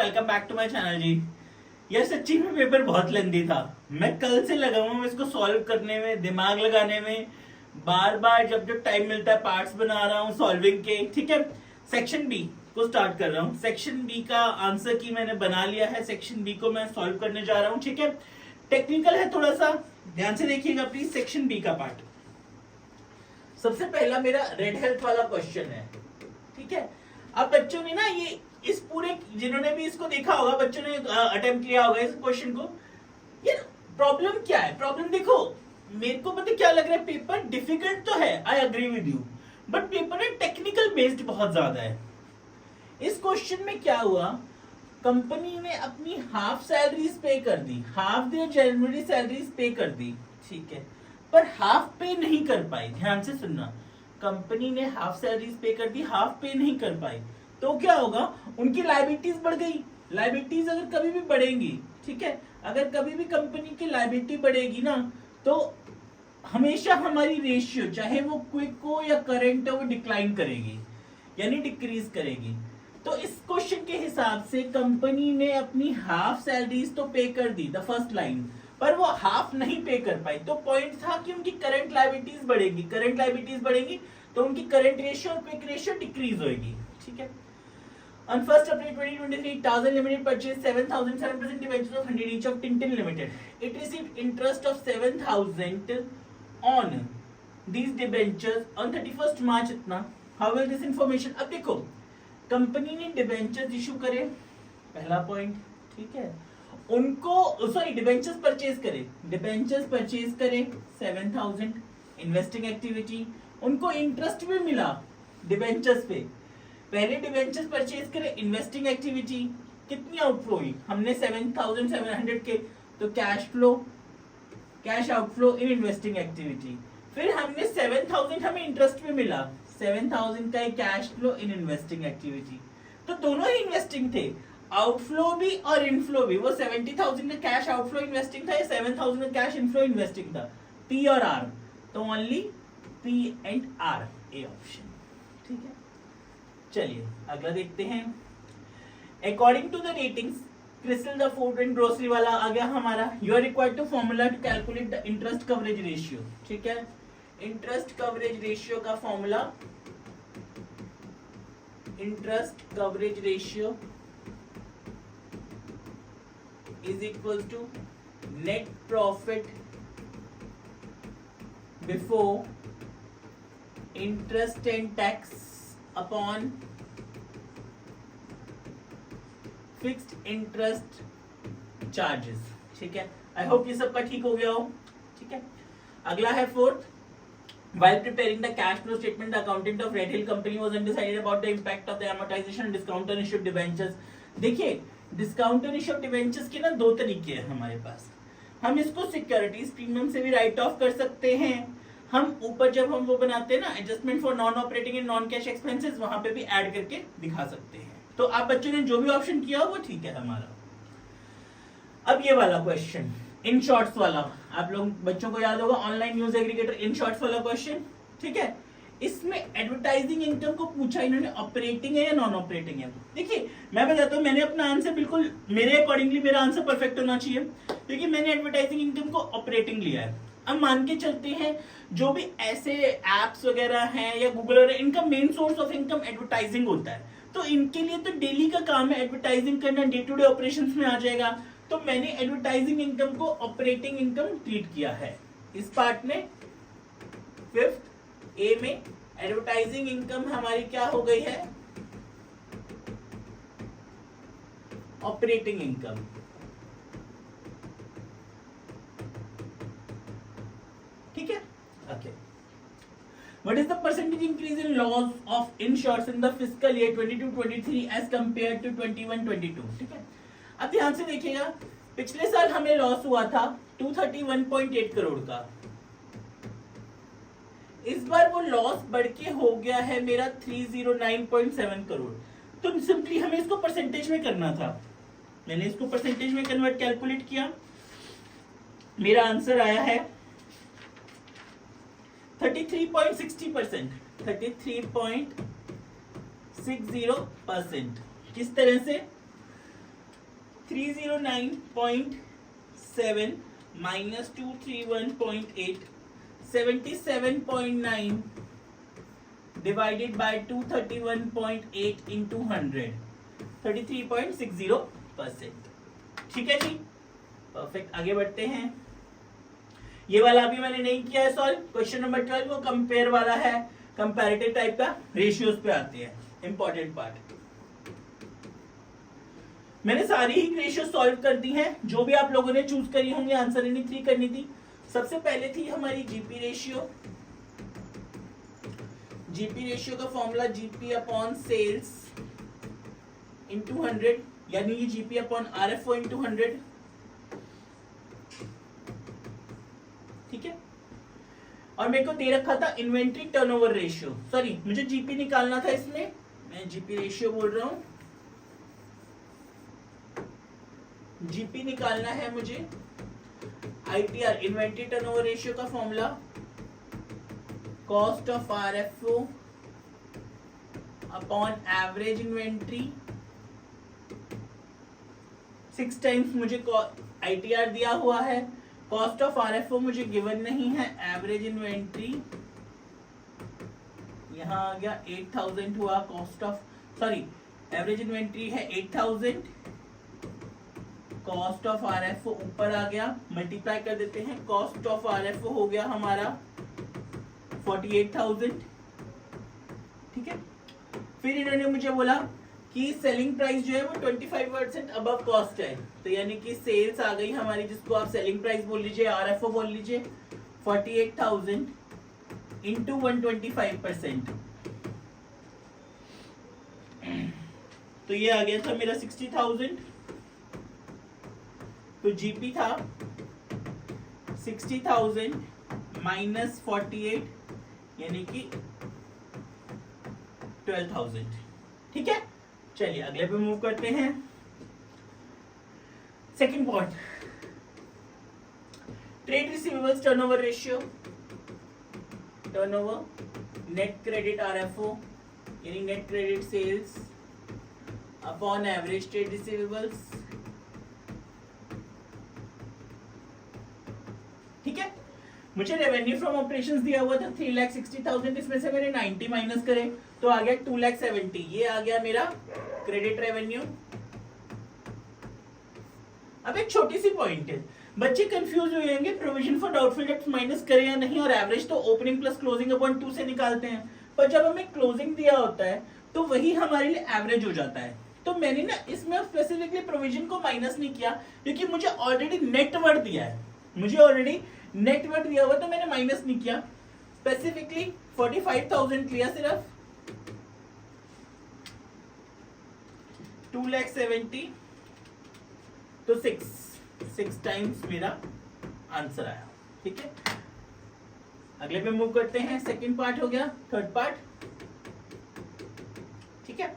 Welcome back to my channel जी। यार सच्ची में पेपर बहुत लेंदी था। मैं कल से लगा हूँ इसको सॉल्व करने में, दिमाग लगाने में, बार बार जब जब टाइम मिलता है पार्ट्स बना रहा हूँ सॉल्विंग के। ठीक है, सेक्शन बी को स्टार्ट कर रहा हूँ। सेक्शन बी का आंसर की मैंने बना लिया है, सेक्शन बी को मैं सॉल्व करने जा रहा हूँ। ठीक है, टेक्निकल है थोड़ा सा, ध्यान से देखिएगा प्लीज। सेक्शन बी का पार्ट, सबसे पहला मेरा रेड हेल्थ वाला क्वेश्चन है। ठीक है, अब बच्चों ने ना ये इस पूरे, जिन्होंने भी इसको देखा होगा, बच्चों ने अटेम्प्ट किया होगा इस क्वेश्चन को। ये प्रॉब्लम क्या है? प्रॉब्लम देखो, मेरे को पता क्या लग रहा है, पेपर डिफिकल्ट तो है, I agree with you, but paper है टेक्निकल बेस्ड बहुत ज्यादा है। इस क्वेश्चन में क्या हुआ, कंपनी ने अपनी हाफ सैलरीज पे कर दी, हाफ देयर जनवरी सैलरीज पे कर दी। ठीक है, पर हाफ पे नहीं कर पाई। ध्यान से सुनना, कंपनी ने हाफ सैलरीज पे कर दी, हाफ पे नहीं कर पाई, तो क्या होगा, उनकी लायबिलिटीज बढ़ गई। लायबिलिटीज अगर कभी भी बढ़ेंगी, ठीक है, अगर कभी भी कंपनी की लायबिलिटी बढ़ेगी ना, तो हमेशा हमारी रेशियो, चाहे वो क्विक हो या करंट हो, वो डिक्लाइन करेगी, यानी डिक्रीज करेगी। तो इस क्वेश्चन के हिसाब से कंपनी ने अपनी हाफ सैलरीज तो पे कर दी, द फर्स्ट लाइन, पर वो हाफ नहीं पे कर पाई। तो पॉइंट था कि उनकी करंट लायबिलिटीज बढ़ेगी, करंट लायबिलिटीज बढ़ेगी तो उनकी करंट रेशियो और क्विक रेशियो डिक्रीज होगी। ठीक है, on 1st April 2023, Tazan Limited purchased 7,700 debentures of 100 each of Tintin Limited. It received interest of 7,000 on these debentures on 31st March इतना। How will this information? अब देखो, company ने debentures issue करे, पहला point. ठीक है, उनको सॉरी डिबेंचर्स परचेज करे, डिबेंचर्स परचेज करे 7,000, इन्वेस्टिंग एक्टिविटी, उनको इंटरेस्ट भी मिला डिबेंचर्स पे। पहले डिबेंचर्स परचेज करे, इन्वेस्टिंग एक्टिविटी कितनी आउटफ्लो हुई, हमने 7,700 के, तो cash flow, cash outflow in investing activity. फिर हमने 7,000 हमें इंटरेस्ट भी मिला, 7,000 का cash flow in investing activity. तो दोनों ही इन्वेस्टिंग थे, आउटफ्लो भी और इनफ्लो भी। वो 70,000 का कैश आउटफ्लो इन्वेस्टिंग था, 7,000 का कैश इनफ्लो इन्वेस्टिंग था। पी और आर, तो only P and R, a option. ठीक है, चलिए अगला देखते हैं। According to the ratings, crystal the food and grocery वाला आ गया हमारा। You are required to formula to calculate the interest coverage ratio. ठीक है, इंटरेस्ट कवरेज रेशियो का formula, interest coverage ratio is equal to net profit before interest and tax upon fixed interest charges. ठीक है, I hope ये सबका ठीक हो गया हो। ठीक है, अगला है fourth. While preparing the cash flow statement, the accountant of Red Hill Company was undecided about the impact of the amortization and discount on issued debentures. देखिए, डिस्काउंट ऑन इश्यूड डिबेंचर्स के ना दो तरीके हैं हमारे पास। हम इसको सिक्योरिटीज प्रीमियम से भी राइट ऑफ कर सकते हैं। हम ऊपर जब हम वो बनाते हैं ना adjustment for non operating and non cash expenses, वहां पे भी ऐड करके दिखा सकते हैं। तो आप बच्चों ने जो भी ऑप्शन किया वो ठीक है हमारा। अब ये वाला क्वेश्चन, इन शॉर्ट्स वाला, आप लोग बच्चों को याद होगा, online news aggregator in shorts वाला क्वेश्चन। ठीक है, इसमें एडवर्टाइजिंग इनकम को पूछा इन्होंने, ऑपरेटिंग है या नॉन ऑपरेटिंग है। देखिए मैं बताता हूँ, मैंने अपना आंसर बिल्कुल मेरे अकॉर्डिंगली, मेरा आंसर परफेक्ट होना चाहिए, क्योंकि मैंने एडवर्टाइजिंग इनकम को ऑपरेटिंग लिया है। अब मान के चलते हैं जो भी ऐसे एप्स वगैरह हैं या गूगल वगैरह, इनका main source of income advertising होता है, तो इनके लिए तो डेली का काम है एडवर्टाइजिंग करना, डे टू डे ऑपरेशंस में आ जाएगा। तो मैंने एडवर्टाइजिंग इनकम को ऑपरेटिंग इनकम ट्रीट किया है इस पार्ट में। फिफ्थ ए में एडवर्टाइजिंग इनकम हमारी क्या हो गई है, ऑपरेटिंग इनकम। ठीक है, okay. What is the percentage increase in loss of insurance in the fiscal year 22-23 as compared to 21-22? ठीक है, अब ध्यान से देखिएगा, पिछले साल हमें लॉस हुआ था 231.8 करोड़ का। इस बार वो लॉस बढ़ के हो गया है मेरा 309.7 करोड़। तो सिंपली हमें इसको परसेंटेज में करना था, मैंने इसको परसेंटेज में कन्वर्ट कैलकुलेट किया, मेरा आंसर आया है 33.60%, 33. 60%। किस तरह से? 309.7 minus 231.8, 77.9 divided by 231.8 into 100, 33.60%. ठीक है जी, परफेक्ट. आगे बढ़ते हैं. ये वाला अभी मैंने नहीं किया है सॉल्व. क्वेश्चन नंबर 12 वो कंपेयर वाला है, कंपैरेटिव टाइप का, रेशियोज पे आते हैं, इंपॉर्टेंट पार्ट. मैंने सारी ही रेशियो सॉल्व कर दी हैं, जो भी आप लोगों ने चूज करी होंगी. आंसर इन्हीं 3 करनी थी. सबसे पहले थी हमारी जीपी रेशियो. जीपी रेशियो का formula GP upon sales into 100, यानी कि जीपी अपॉन आरएफओ इंटू 100. ठीक है. और मेरे को दे रखा था इन्वेंट्री टर्नओवर रेशियो. सॉरी, मुझे जीपी निकालना था इसमें, मैं जीपी रेशियो बोल रहा हूं. जीपी निकालना है मुझे. आईटीआर इन्वेंट्री टर्नओवर रेशियो का formula cost of RFO upon average inventory. 6 times मुझे आईटीआर दिया हुआ है. कॉस्ट ऑफ आरएफओ मुझे गिवन नहीं है. एवरेज इन्वेंट्री यहां आ गया 8000 हुआ. Cost of sorry average inventory है 8000. कॉस्ट ऑफ आरएफओ ऊपर आ गया, मल्टीप्लाई कर देते हैं. कॉस्ट ऑफ आरएफओ हो गया हमारा 48,000. ठीक है. फिर इन्होंने मुझे बोला कि सेलिंग प्राइस जो है वो 25% अबव कॉस्ट है. तो यानी कि सेल्स आ गई हमारी, जिसको आप सेलिंग प्राइस बोल लीजिए, आरएफओ बोल लीजिए, 48,000 इंटू 125%. तो ये आ गया था मेरा 60,000. तो जीपी था 60,000 माइनस 48, यानी कि 12,000. ठीक है. चलिए अगले पे मूव करते हैं. Second point, trade receivables turnover ratio. Turnover net credit RFO यानी net credit sales upon average trade receivables. ठीक है. मुझे रेवेन्यू फ्रॉम ऑपरेशंस दिया हुआ था 3,60,000. इसमें से मैंने 90 माइनस करे तो आ गया 2,70,000. ये आ गया मेरा क्रेडिट रेवेन्यू. अब एक छोटी सी पॉइंट है, बच्चे कंफ्यूज हुए होंगे provision for doubtful debts minus करें या नहीं. और एवरेज तो ओपनिंग प्लस क्लोजिंग अपॉन 2 से निकालते हैं, पर जब हमें क्लोजिंग दिया होता है तो वही हमारे लिए एवरेज हो जाता है. तो मैंने ना इसमें स्पेसिफिकली प्रोविजन को माइनस नहीं किया, क्योंकि मुझे ऑलरेडी नेट वर्थ दिया है. मुझे ऑलरेडी नेट वर्थ दिया हुआ, तो मैंने माइनस नहीं किया. स्पेसिफिकली 45,000 लिया सिर्फ. 2,70,000 तो 6 टाइम्स मेरा आंसर आया. ठीक है. अगले पे मूव करते हैं. सेकंड पार्ट हो गया. Third part. ठीक है.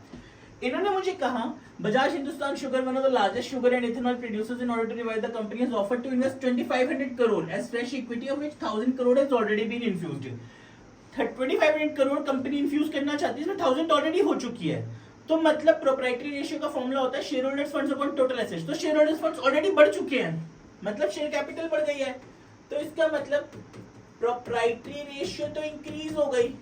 इन्होंने मुझे कहा Bajaj Hindustan sugar, one of the largest sugar and ethanol producers, in order to revive the company has offered to invest 2,500 crore as fresh equity, of which 1,000 crore has already been infused. 2,500 crore company infuse करना चाहती है, इसमें 1,000 already हो चुकी है. तो मतलब proprietary ratio का फॉर्मूला होता है share holders funds upon total assets. तो शेयर होल्डर्स फंड्स ऑलरेडी बढ़ चुके हैं, मतलब शेयर कैपिटल बढ़ गई है. तो इसका मतलब प्रोप्राइटरी रेशियो तो इंक्रीज हो गई.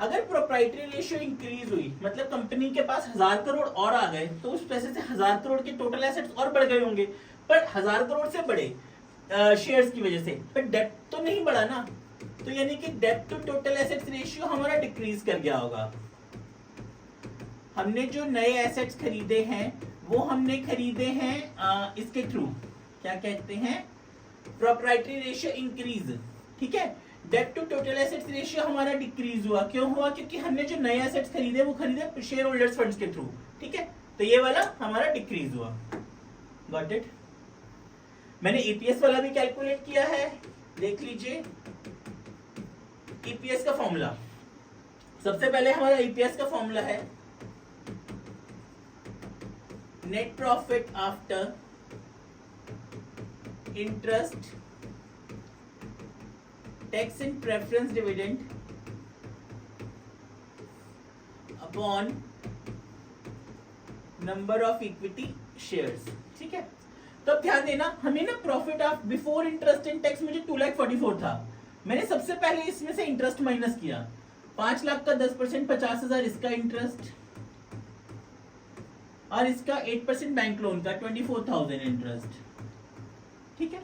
अगर प्रोप्राइटरी रेशियो इंक्रीज हुई, मतलब कंपनी के पास 1,000 करोड़ और आ गए, तो उस पैसे से 1,000 करोड़ के टोटल एसेट्स और बढ़ गए होंगे. पर 1,000 करोड़ से बढ़े शेयर्स की वजह से, पर डेट तो नहीं बढ़ा ना. तो यानी कि debt to total assets ratio हमारा डिक्रीज कर गया होगा. हमने जो नए एसेट्स खरीदे हैं वो हमने खरीदे हैं इसके थ्रू, क्या कहते हैं, प्रोप्राइटरी रेशियो इंक्रीज. ठीक है. Debt to total assets ratio हमारा डिक्रीज हुआ. क्यों हुआ? क्योंकि हमने जो नए एसेट्स खरीदे वो खरीदे शेयर होल्डर्स फंड्स के थ्रू. ठीक है. तो ये वाला हमारा डिक्रीज हुआ. Got it. मैंने ईपीएस वाला भी कैलकुलेट किया है, देख लीजिए. ईपीएस का फॉर्मूला, सबसे पहले हमारा ईपीएस का फॉर्मूला है net profit after interest, tax and preference dividend upon number of equity shares. ठीक है, तो अब ध्यान देना, हमें ना profit of before interest and tax मुझे 2,44,000 था। मैंने सबसे पहले इसमें से इंटरेस्ट माइनस किया, 5 लाख का 10% 50,000 इसका इंटरेस्ट, और इसका 8% बैंक लोन का 24,000 इंटरेस्ट। ठीक है,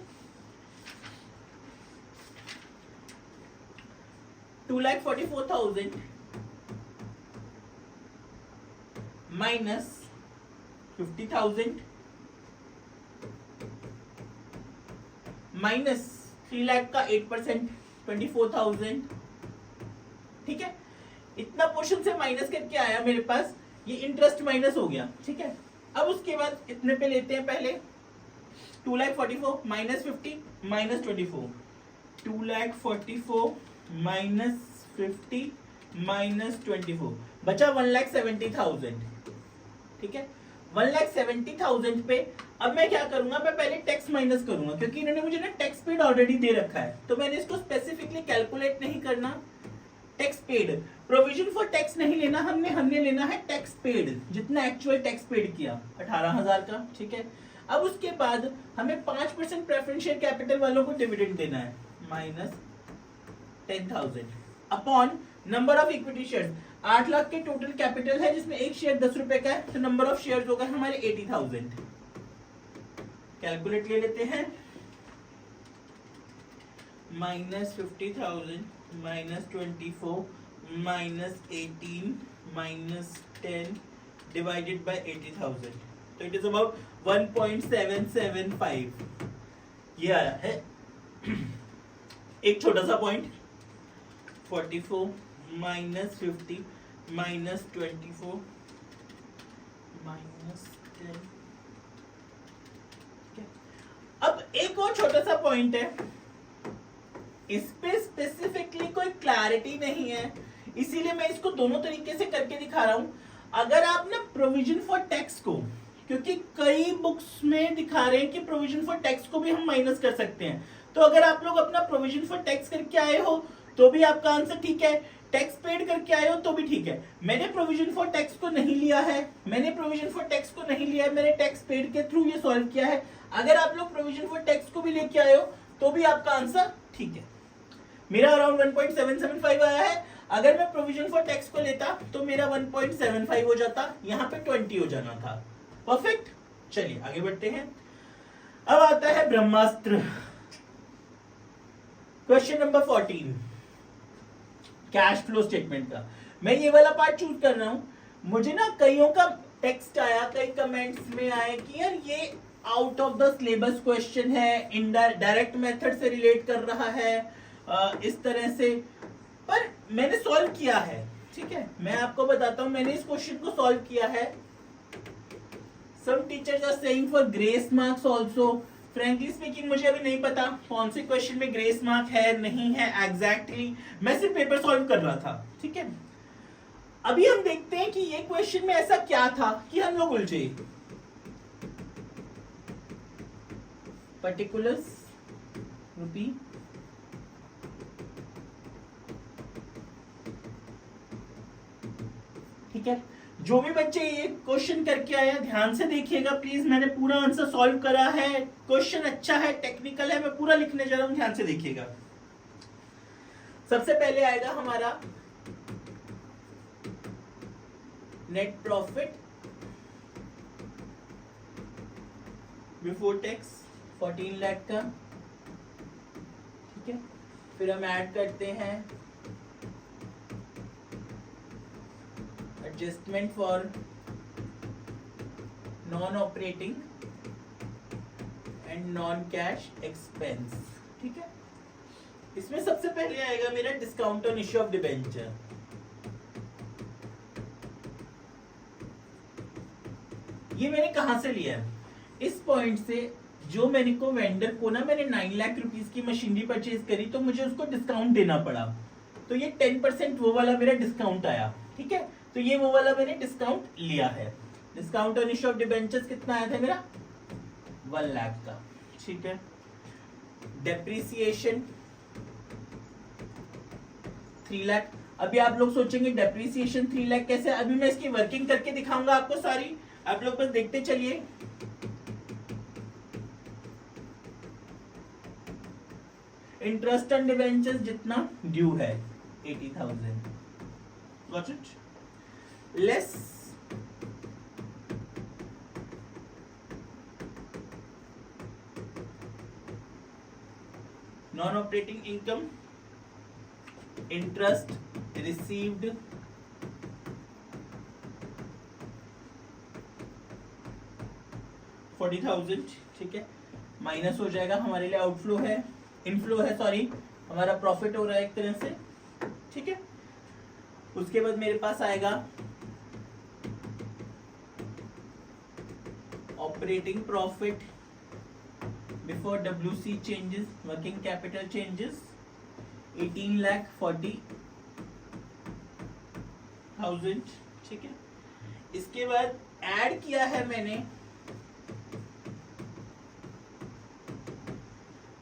2,44,000 माइनस 50,000 माइनस 3 लाख का 8% 24,000। ठीक है, इतना पोर्शन से माइनस करके आया मेरे पास, ये इंटरेस्ट माइनस हो गया। ठीक है, अब उसके बाद इतने पे लेते हैं पहले 2,44,000 माइनस 50 माइनस 24, 2,44,000 माइनस 50 माइनस 24, बचा 1,70,000। ठीक है, 1,70,000 पे अब मैं क्या करूंगा, मैं पहले टैक्स माइनस करूंगा, क्योंकि इन्होंने मुझे ना टैक्स पेड ऑलरेडी दे रखा है, तो मैंने इसको स्पेसिफिकली कैलकुलेट नहीं करना। Tax paid, provision for tax नहीं लेना हमने लेना है टैक्स पेड, जितना एक्चुअल टैक्स पेड किया 18,000 का। ठीक है, अब उसके बाद हमें 5% प्रेफरेंशियल कैपिटल वालों को डिविडेंड देना है, minus 10,000 upon number of equity shares. 8 lakh के टोटल कैपिटल है, जिसमें एक शेयर 10 रुपए का है, तो नंबर ऑफ शेयर्स होगा हमारे 80,000। कैलकुलेट ले लेते हैं, minus 50,000 minus 24 minus 18 minus 10 divided by 80,000, तो इट इज अबाउट 1.775 ये आया है। एक छोटा सा पॉइंट, 44 माइनस 50 माइनस 24 माइनस 10। अब एक और छोटा सा पॉइंट है, इस पे स्पेसिफिकली कोई क्लैरिटी नहीं है, इसीलिए मैं इसको दोनों तरीके से करके दिखा रहा हूं। अगर आप ना प्रोविजन फॉर टैक्स को, क्योंकि कई बुक्स में दिखा रहे हैं कि प्रोविजन फॉर टैक्स को भी हम माइनस कर सकते हैं, तो अगर आप लोग अपना प्रोविजन फॉर टैक्स करके आए हो तो भी आपका आंसर ठीक है, टैक्स पेड करके आए हो तो भी ठीक है। मैंने प्रोविजन फॉर टैक्स को नहीं लिया है, मैंने टैक्स पेड के थ्रू ये सॉल्व किया है। अगर आप लोग प्रोविजन फॉर टैक्स को भी लेके आए हो तो भी आपका आंसर ठीक है। मेरा अराउंड 1.775 आया है, अगर मैं प्रोविजन फॉर टैक्स को लेता तो मेरा 1.75 हो जाता, यहाँ पे 20 हो जाना था। परफेक्ट, चलिए आगे बढ़ते हैं। अब आता है ब्रह्मास्त्र, question number 14, cash flow statement का। मैं ये वाला पार्ट चूज कर रहा हूं, मुझे ना कईयों का टेक्स्ट आया, कई कमेंट्स में आए कि यार ये out of the syllabus question है, डायरेक्ट मेथड से रिलेट कर रहा है, इस तरह से, पर मैंने सॉल्व किया है। ठीक है, मैं आपको बताता हूं, मैंने इस क्वेश्चन को सॉल्व किया है। Some teachers are saying for grace marks also. Frankly speaking मुझे अभी नहीं पता कौन से क्वेश्चन में ग्रेस मार्क है नहीं है एग्जैक्टली, मैं सिर्फ पेपर सॉल्व कर रहा था। ठीक है, अभी हम देखते हैं कि ये क्वेश्चन में ऐसा क्या था कि हम लोग उलझे। पर्टिकुलर्स रूपी ठीक है, जो भी बच्चे ये क्वेश्चन करके आए ध्यान से देखिएगा प्लीज, मैंने पूरा आंसर सॉल्व करा है, क्वेश्चन अच्छा है, टेक्निकल है, मैं पूरा लिखने जा रहा हूं, ध्यान से देखिएगा। सबसे पहले आएगा हमारा net profit before tax 14 lakh का। ठीक है, फिर हम ऐड करते हैं adjustment for non operating and non cash expense. ठीक है, इसमें सबसे पहले आएगा मेरा discount on issue of debenture. ये मैंने कहां से लिया है, इस पॉइंट से, जो मैंने को वेंडर को ना मैंने 9 लाख रुपीस की मशीनरी परचेज करी तो मुझे उसको डिस्काउंट देना पड़ा, तो ये 10% वो वाला मेरा डिस्काउंट आया। ठीक है, तो ये वो वाला मैंने डिस्काउंट लिया है। Discount on issue of debentures कितना आया था मेरा, 1 लाख का। ठीक है, डेप्रिसिएशन 3 लाख। अभी आप लोग सोचेंगे डेप्रिसिएशन 3 लाख कैसे, अभी मैं इसकी वर्किंग करके दिखाऊंगा आपको सारी, आप लोग बस देखते चलिए। इंटरेस्ट एंड डिबेंचर्स जितना ड्यू है 80,000, got it, less non operating income, interest received $40,000, ठीक है, माइनस हो जाएगा, हमारे लिए आउटफ्लो है, इनफ्लो है सॉरी, हमारा प्रॉफिट हो रहा है एक तरह से, ठीक है। उसके बाद मेरे पास आएगा operating profit before WC changes, working capital changes, 18,40,000, ठीक है। इसके बाद ऐड किया है मैंने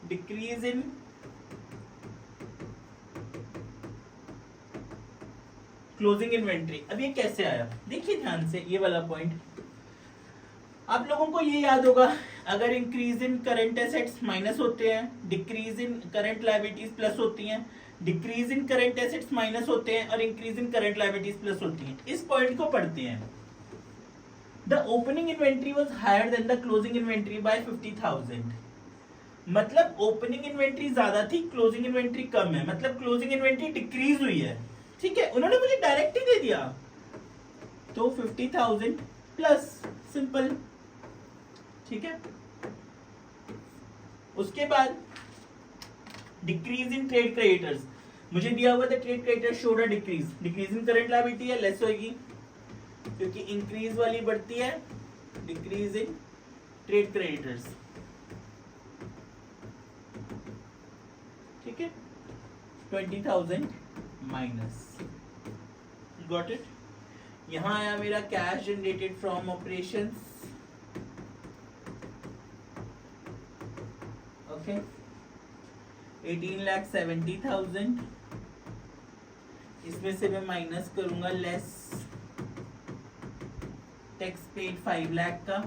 डिक्रीज इन क्लोजिंग इन्वेंट्री। अब ये कैसे आया, देखिए ध्यान से, ये वाला पॉइंट आप लोगों को ये याद होगा, अगर increase in current assets minus होते हैं, decrease in current liabilities plus होती हैं, decrease in current assets minus होते हैं और increase in current liabilities plus होती हैं। इस पॉइंट को पढ़ते हैं। The opening inventory was higher than the closing inventory by 50,000, मतलब ओपनिंग इन्वेंट्री ज्यादा थी, क्लोजिंग इन्वेंट्री कम है, मतलब क्लोजिंग इन्वेंट्री डिक्रीज हुई है, ठीक है। उन्होंने मुझे डायरेक्ट ही दे दिया, तो 50,000 प्लस, सिंपल, ठीक है। उसके बाद डिक्रीज इन ट्रेड क्रेडिटर्स, मुझे दिया हुआ था trade creditor showed a decrease, decrease in current liability है, लेस होगी, क्योंकि इंक्रीज वाली बढ़ती है, डिक्रीज इन ट्रेड क्रेडिटर्स, ठीक है, 20,000 माइनस, गॉट इट। यहां आया मेरा cash generated from operations, okay, 18,70,000, इसमें से मैं माइनस करूंगा लेस टैक्स पेड 5 लाख का,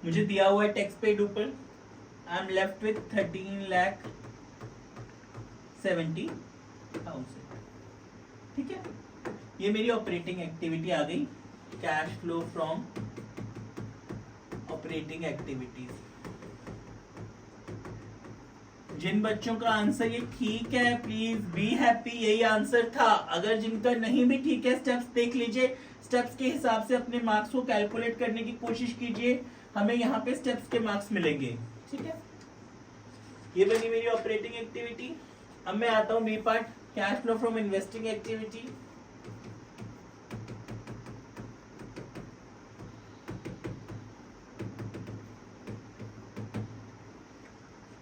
मुझे दिया हुआ है टैक्स पेड ऊपर, आई एम लेफ्ट विथ 13,70,000, ठीक है। ये मेरी ऑपरेटिंग एक्टिविटी आ गई, cash flow from operating activities. जिन बच्चों का आंसर ये ठीक है प्लीज बी हैप्पी, यही आंसर था। अगर जिनका नहीं भी ठीक है, स्टेप्स देख लीजिए, स्टेप्स के हिसाब से अपने मार्क्स को कैलकुलेट करने की कोशिश कीजिए, हमें यहाँ पे स्टेप्स के मार्क्स मिलेंगे, ठीक है। ये बनी मेरी ऑपरेटिंग एक्टिविटी। अब मैं आता हूँ B part, cash flow from investing activity.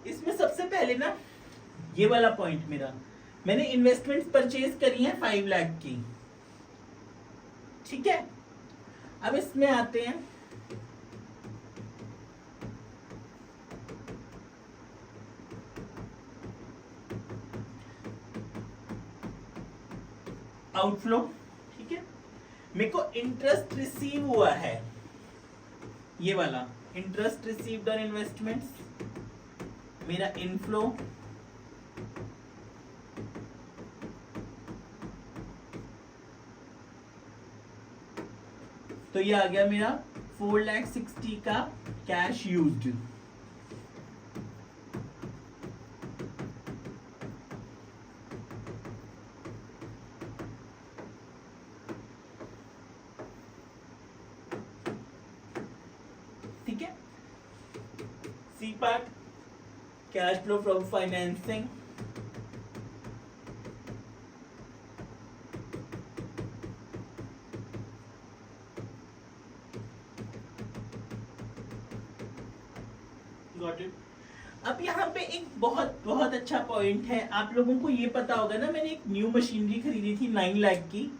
इसमें सबसे पहले ना ये वाला पॉइंट मेरा, मैंने इन्वेस्टमेंट्स परचेज करी है 5 लाख की, ठीक है। अब इसमें आते हैं आउटफ्लो, ठीक है। मेरे को इंटरेस्ट रिसीव हुआ है, ये वाला इंटरेस्ट रिसीव्ड ऑन इन्वेस्टमेंट्स, मेरा इनफ्लो, तो ये आ गया मेरा 4,60,000 का कैश यूज्ड, ठीक है। C part, cash flow from financing, got it. अब यहाँ पे एक बहुत बहुत अच्छा पॉइंट है, आप लोगों को ये पता होगा ना, मैंने एक न्यू मशीनरी खरीदी थी 9 लाख की,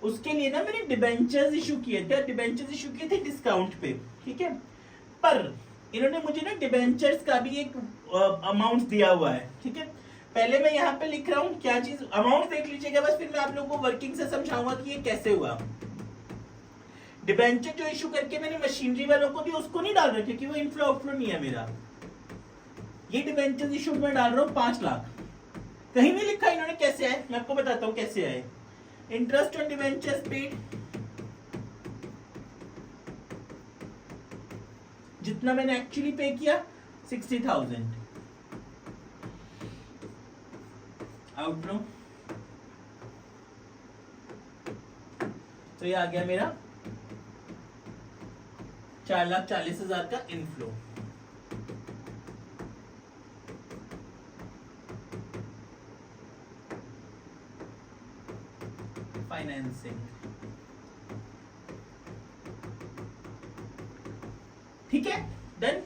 उसके लिए ना मैंने डिबेंचर्स इशू किए थे, डिबेंचर्स इशू किए थे डिस्काउंट पे, ठीक है। पर इन्होंने मुझे ना डिबेंचर्स का भी एक अमाउंट दिया हुआ है, ठीक है। पहले मैं यहाँ पे लिख रहा हूँ क्या चीज, अमाउंट देख लीजिएगा बस, फिर मैं आप लोगों को वर्किंग से समझाऊंगा कि ये कैसे हुआ। डिबेंचर जो इशू करके मैंने मशीनरी वालों को दी उसको नहीं डाल रहे क्योंकि वो इनफ्लो आउटफ्लो नहीं है मेरा। ये डिबेंचर इशू में डाल रहा हूँ 5 लाख। कहीं नहीं लिखा इन्होंने कैसे आए, मैं आपको बताता हूँ कैसे आए। इंटरेस्ट ऑन डिबेंचर्स पेड, जितना मैंने एक्चुअली पे किया 60,000। आउटफ्लो तो ये आ गया मेरा 4,40,000 का इनफ्लो। फाइनेंसिंग, ठीक है, डन।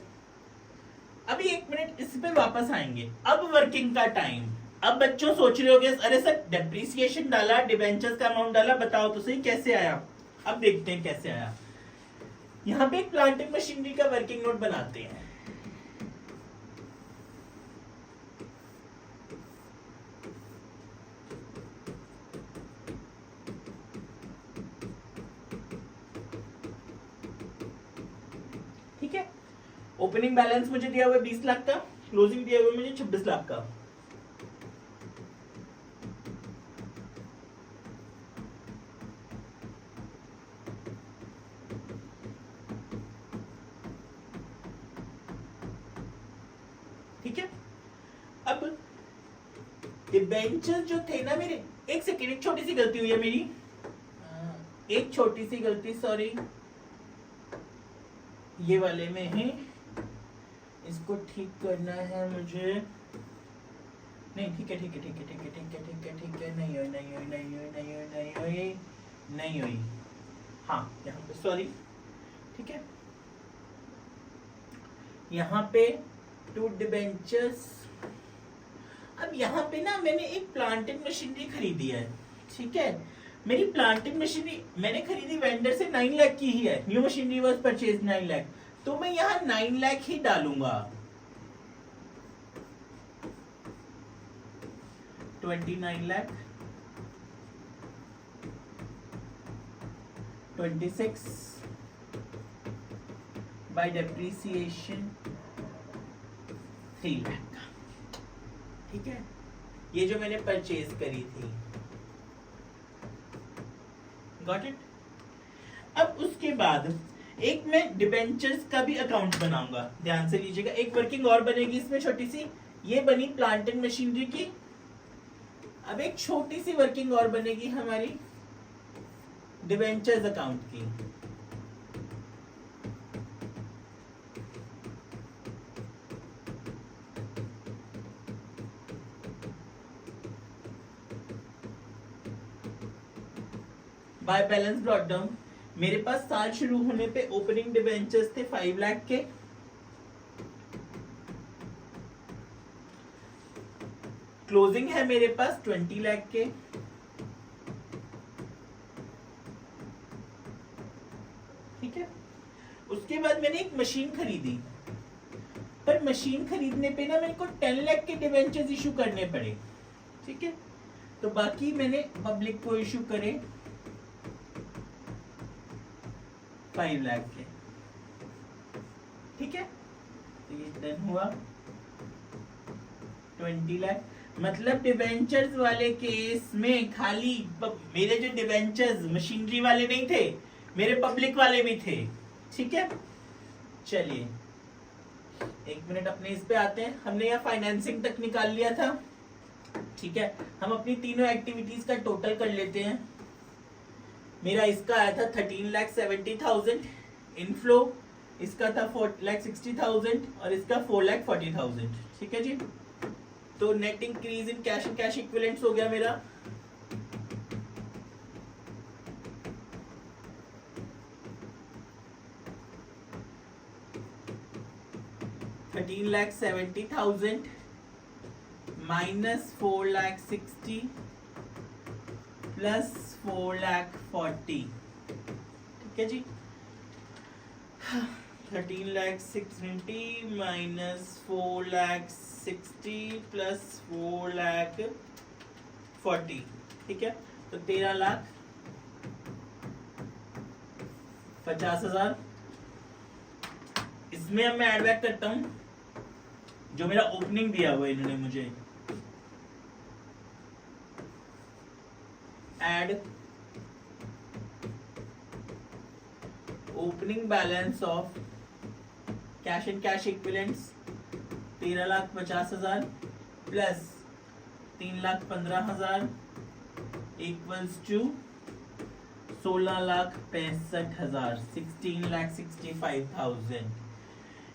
अभी 1 मिनट इस पे वापस आएंगे। अब वर्किंग का टाइम। अब बच्चों सोच रहे होगे अरे सर डेप्रिसिएशन डाला, डिबेंचर्स का अमाउंट डाला, बताओ तो सही कैसे आया। अब देखते हैं कैसे आया। यहां पे एक प्लांटिंग मशीनरी का वर्किंग नोट बनाते हैं। ठीक है, ओपनिंग बैलेंस मुझे दिया हुआ है 20 लाख का, क्लोजिंग दिया हुआ है मुझे 26 लाख का। ठीक है, अब डिबेंचर जो थे ना मेरे, एक सेकेंड, एक छोटी सी गलती हुई है मेरी, एक छोटी सी गलती, सॉरी, ये वाले में है, इसको ठीक करना है मुझे। नहीं, ठीक है, ठीक है, ठीक है, ठीक है, ठीक है, ठीक है, ठीक है, नहीं हुई, नहीं हुई, नहीं हुई, नहीं हुई, नहीं हुई, नहीं हुई। हाँ, यहाँ पे सॉरी, ठीक है, यहाँ पे 2 डिबेंचर्स। अब यहाँ पे ना मैंने एक प्लांटिंग मशीनरी खरीदी है, ठीक है। मेरी प्लांटिंग मशीनरी मैंने खरीदी वेंडर से 9 लाख की ही है। New machinery was purchase 9 lakh, तो मैं यहाँ 9 लाख ही डालूंगा। 29 लाख, 26 बाय डेप्रिसिएशन 3 लाख, ठीक है। ये जो मैंने परचेज करी थी, गॉट इट। अब उसके बाद एक मैं डिबेंचर्स का भी अकाउंट बनाऊंगा, ध्यान से लीजिएगा। एक वर्किंग और बनेगी इसमें छोटी सी, ये बनी प्लांटिंग मशीनरी की। अब एक छोटी सी वर्किंग और बनेगी हमारी डिबेंचर्स अकाउंट की। बाय बैलेंस ब्रॉट डाउन, मेरे पास साल शुरू होने पे ओपनिंग डिबेंचर्स थे 5 लाख के, क्लोजिंग है मेरे पास 20 लाख के, ठीक है। उसके बाद मैंने एक मशीन खरीदी, पर मशीन खरीदने पे ना मेरे को 10 लाख के डिबेंचर्स इशू करने पड़े, ठीक है। तो बाकी मैंने पब्लिक को इशू करे 5 लाख के, ठीक है। तो ये डन हुआ 20 लाख। मतलब डिबेंचर्स वाले केस में खाली मेरे जो डिबेंचर्स मशीनरी वाले नहीं थे, मेरे पब्लिक वाले भी थे, ठीक है। चलिए 1 मिनट अपने इस पे आते हैं। हमने यहाँ फाइनेंसिंग तक निकाल लिया था, ठीक है। हम अपनी तीनों एक्टिविटीज का टोटल कर लेते हैं। मेरा इसका आया था 13,70,000 इनफ्लो, इसका था 4,60,000 और इसका 4,40,000, ठीक है जी। तो net increase in cash and cash equivalents हो गया मेरा 13,70,000 माइनस 4,60,000 प्लस 4,40,000, ठीक है जी। 13,60,000 माइनस 4,60,000 प्लस 4,40,000, ठीक है। तो 13 लाख 50,000। इसमें अब मैं एड बैक करता हूं जो मेरा ओपनिंग दिया हुआ इन्होंने मुझे। Add opening balance of cash and cash equivalents 13,50,000 plus 3,15,000 equals to 16,65,000, 16,65,000।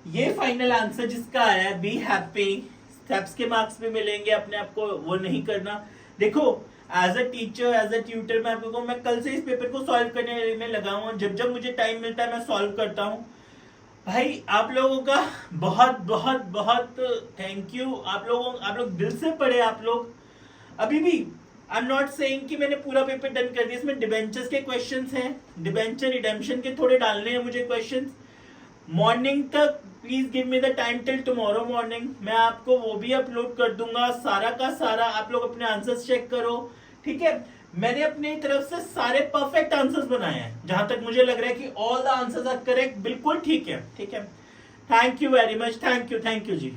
ये फाइनल आंसर जिसका आया है, बी हैप्पी। स्टेप्स के मार्क्स भी मिलेंगे, अपने आप को वो नहीं करना। देखो as a teacher, as a tutor, मैं आपको कहूँ, मैं कल से इस पेपर को सॉल्व करने में लगा हूँ। जब जब मुझे टाइम मिलता है मैं सॉल्व करता हूँ। भाई आप लोगों का बहुत बहुत बहुत थैंक यू। आप लोग दिल से पढ़े। आप लोग अभी भी, आई एम नॉट सेइंग कि मैंने पूरा पेपर डन कर दिया। इसमें डिबेंचर्स के क्वेश्चंस हैं, डिबेंचर रिडेम्पशन के थोड़े डालने हैं मुझे क्वेश्चंस। मॉर्निंग तक please give me the time till tomorrow morning, मैं आपको वो भी अपलोड कर दूंगा सारा का सारा। आप लोग अपने आंसर्स चेक करो, ठीक है। मैंने अपनी तरफ से सारे परफेक्ट आंसर्स बनाए हैं, जहां तक मुझे लग रहा है कि all the answers are correct. बिल्कुल ठीक है, ठीक है। Thank you very much, thank you ji.